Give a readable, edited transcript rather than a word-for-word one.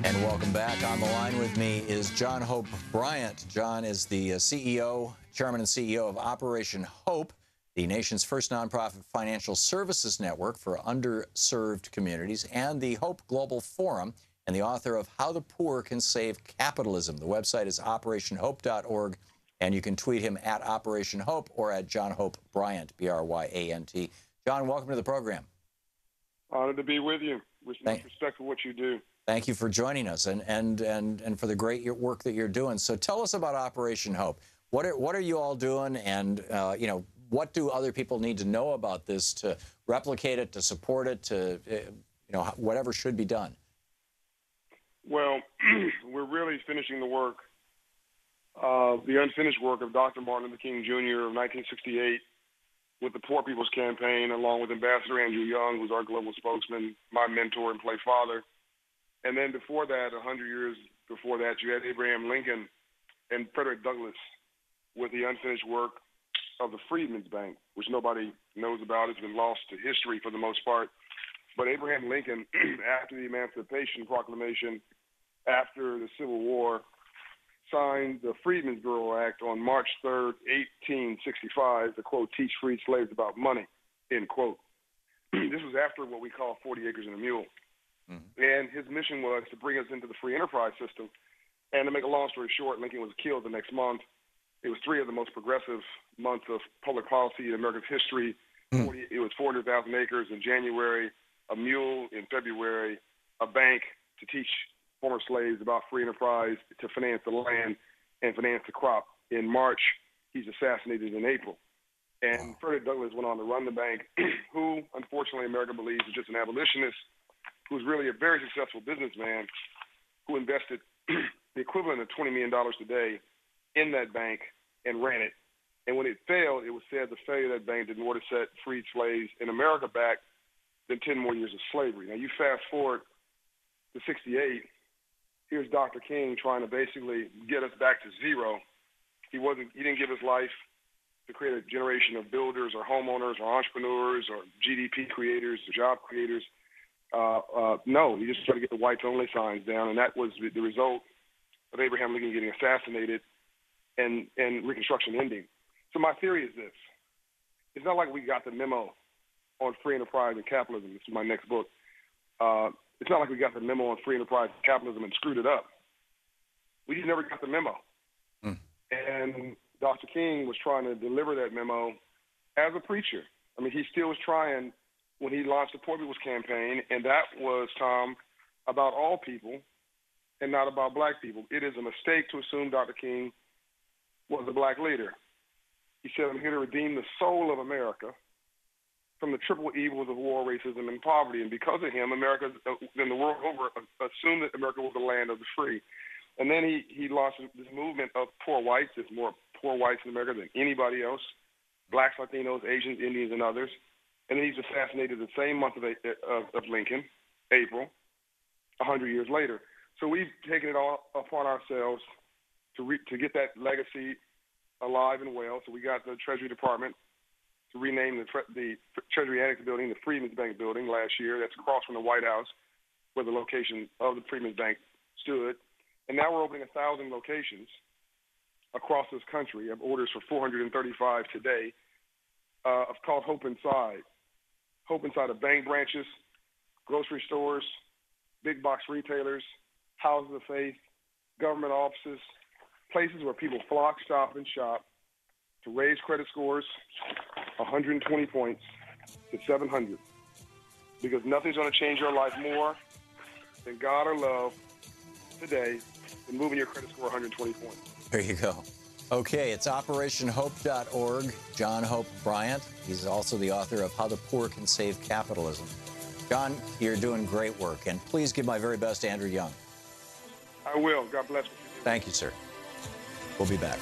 And welcome back. On the line with me is John Hope Bryant. John is the Chairman and CEO of Operation Hope, the nation's first nonprofit financial services network for underserved communities, and the Hope Global Forum, and the author of How the Poor Can Save Capitalism. The website is operationhope.org, and you can tweet him at Operation Hope or at John Hope Bryant, B-R-Y-A-N-T. John, welcome to the program. Honored to be with you. With much respect for what you do. Thank you for joining us and for the great work that you're doing. So tell us about Operation Hope. What are you all doing, and what do other people need to know about this to replicate it, to support it, to whatever should be done? Well, we're really finishing the work, the unfinished work of Dr. Martin Luther King Jr. of 1968 with the Poor People's Campaign, along with Ambassador Andrew Young, who's our global spokesman, my mentor and play father. And then before that, 100 years before that, you had Abraham Lincoln and Frederick Douglass with the unfinished work of the Freedmen's Bank, which nobody knows about. It's been lost to history for the most part. But Abraham Lincoln, after the Emancipation Proclamation, after the Civil War, signed the Freedmen's Bureau Act on March 3rd, 1865, to, quote, teach freed slaves about money, end quote. This was after what we call 40 acres and a mule. And his mission was to bring us into the free enterprise system. And to make a long story short, Lincoln was killed the next month. It was three of the most progressive months of public policy in America's history. It was 400,000 acres in January, a mule in February, a bank to teach former slaves about free enterprise, to finance the land and finance the crop in March. He's assassinated in April. And Frederick Douglass went on to run the bank, who, unfortunately, America believes is just an abolitionist, who's really a very successful businessman who invested the equivalent of $20 million today in that bank and ran it. And when it failed, it was said the failure of that bank did more to set freed slaves in America back than 10 more years of slavery. Now, you fast forward to 68, here's Dr. King trying to basically get us back to zero. He didn't give his life to create a generation of builders or homeowners or entrepreneurs or GDP creators or job creators. No, he just tried to get the whites only signs down, and that was the result of Abraham Lincoln getting assassinated and Reconstruction ending. So my theory is this. It's not like we got the memo on free enterprise and capitalism. This is my next book. It's not like we got the memo on free enterprise and capitalism and screwed it up. We just never got the memo. And Dr. King was trying to deliver that memo as a preacher. I mean, he still was trying when he launched the Poor People's Campaign, and that was, Tom, about all people and not about black people. It is a mistake to assume Dr. King was a black leader. He said, I'm here to redeem the soul of America from the triple evils of war, racism, and poverty. And because of him, America, then the world over, assumed that America was the land of the free. And then he launched this movement of poor whites. There's more poor whites in America than anybody else, blacks, Latinos, Asians, Indians, and others. And then he's assassinated the same month of Lincoln, April, 100 years later. So we've taken it all upon ourselves to get that legacy alive and well. So we got the Treasury Department to rename the Treasury Annex building the Freedmen's Bank building last year. That's across from the White House, where the location of the Freedmen's Bank stood. And now we're opening 1,000 locations across this country. I have orders for 435 today. It's called Hope Inside. Hope Inside of bank branches, grocery stores, big box retailers, houses of faith, government offices, places where people flock, stop, and shop to raise credit scores 120 points to 700. Because nothing's going to change your life more than God or love today than moving your credit score 120 points. There you go. Okay, it's operationhope.org. John Hope Bryant. He's also the author of How the Poor Can Save Capitalism. John, you're doing great work, and please give my very best to Andrew Young. I will. God bless you. Thank you, sir. We'll be back.